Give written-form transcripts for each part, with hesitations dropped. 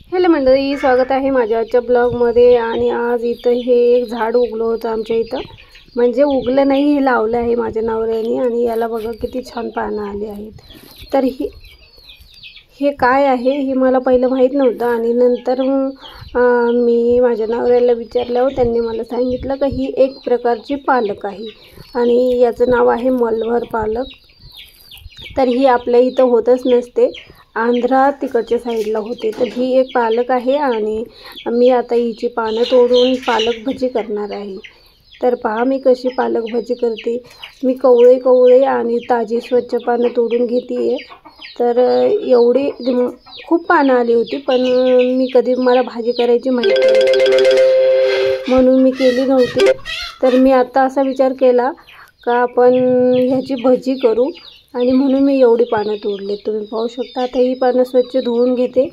Hello मंडळी, स्वागत आहे माझ्या आजच्या ब्लॉगमध्ये। आणि आज इथं हे एक झाड उगलं होतं आमच्या इथं, म्हणजे उगलं नाही, हे लावलं आहे माझ्या नवऱ्याने। आणि याला बघा किती छान पानं आली आहेत। तर हे काय आहे हे मला पहिलं माहीत नव्हतं, आणि नंतर मी माझ्या नवऱ्याला विचारल्यावर त्यांनी मला सांगितलं की ही एक प्रकारची पालक आहे आणि याचं नाव आहे मलबरी पालक। तर ही आपल्या इथं होतच नसते, आंध्रा तिकडच्या साईडला होते। तर ही एक पालक आहे आणि मी आता हिची पानं तोडून पालक भजी करणार आहे। तर पहा मी कशी पालक भजी करते। मी कवळे आणि ताजी स्वच्छ पानं तोडून घेते आहे। तर एवढी खूप पानं आली होती, पण मी कधी मला भाजी करायची माहिती नाही म्हणून मी केली नव्हती। तर मी आता असा विचार केला का आपण ह्याची भजी करू, आणि म्हणून मी एवढी पानं तोडले। तुम्ही पाहू शकता। आता ही पानं स्वच्छ धुवून घेते।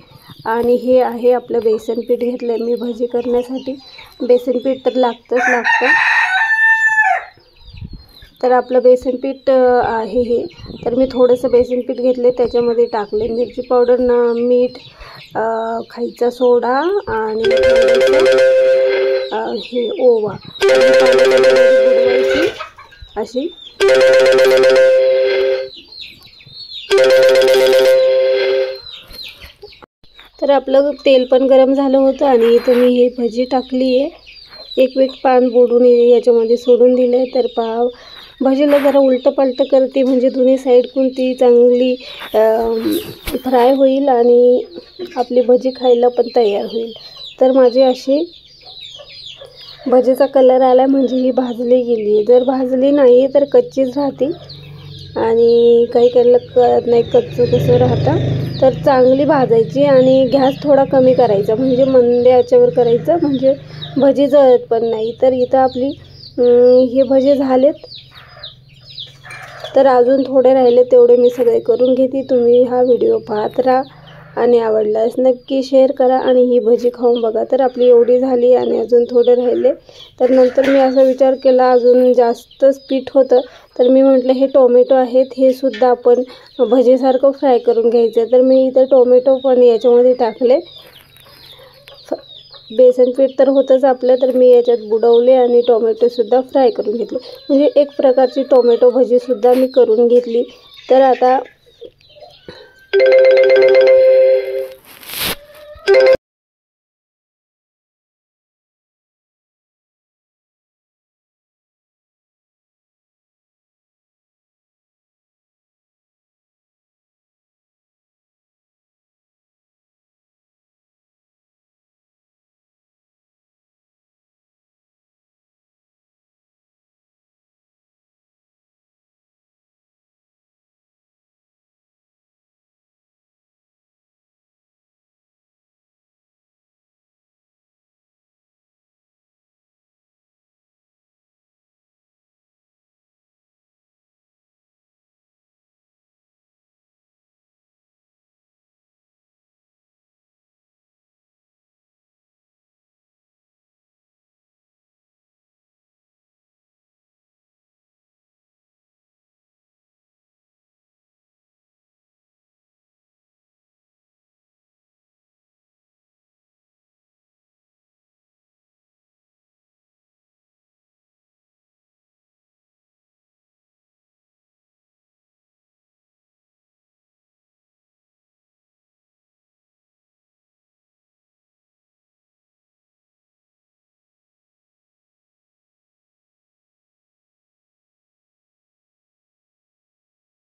आणि हे आहे आपलं बेसन पीठ घेतलं मी भजी करण्यासाठी। बेसन पीठ तर लागतं। तर आपलं बेसन पीठ आहे हे। तर मी थोडंसं बेसन पीठ घेतले, त्याच्यामध्ये टाकले मिरची पावडर, मीठ, खायचा सोडा आणि हे ओवा अशी। तर आपलं तेल पण गरम झालं होतं आणि इथं मी हे भजी टाकली आहे। एक पान बोडून याच्यामध्ये सोडून दिले। तर पहा भजीला जरा उलटं पालटं करते, म्हणजे दोन्ही साईडकडून ती चांगली फ्राय होईल आणि आपली भजी खायला पण तयार होईल। तर माझी अशी भजीचा कलर आला म्हणजे ही भाजली गेली। जर भाजली नाही तर कच्चीच राहते, आणि काही कळत नाही कच्चं कसं राहतं। तर चांगली भाजायची आणि गॅस थोडा कमी करायचा, म्हणजे मंद आचेवर करायचं, म्हणजे भजी जळत पण नाही। तर इथं आपली हे भजी झालेत, तर अजून थोडे राहिले, तेवढे मी सगळे करून घेते। तुम्ही हा व्हिडिओ पाहत राहा आणि आवडल्यास नक्की शेअर करा आणि ही भजी खाऊन बघा। तर आपली एवढी झाली आणि अजून थोडे राहिले। तर नंतर मी असा विचार केला अजून जास्त पीठ होतं, तर मी म्हटलं हे टोमॅटो आहेत, हे सुद्धा आपण भजीसारखं फ्राय करून घ्यायचं। तर मी इथं टोमॅटो पण याच्यामध्ये टाकले। बेसन पीठ तर होतंच आपलं, तर मी याच्यात बुडवले आणि टोमॅटोसुद्धा फ्राय करून घेतले, म्हणजे एक प्रकारची टोमॅटो भजीसुद्धा मी करून घेतली। तर आता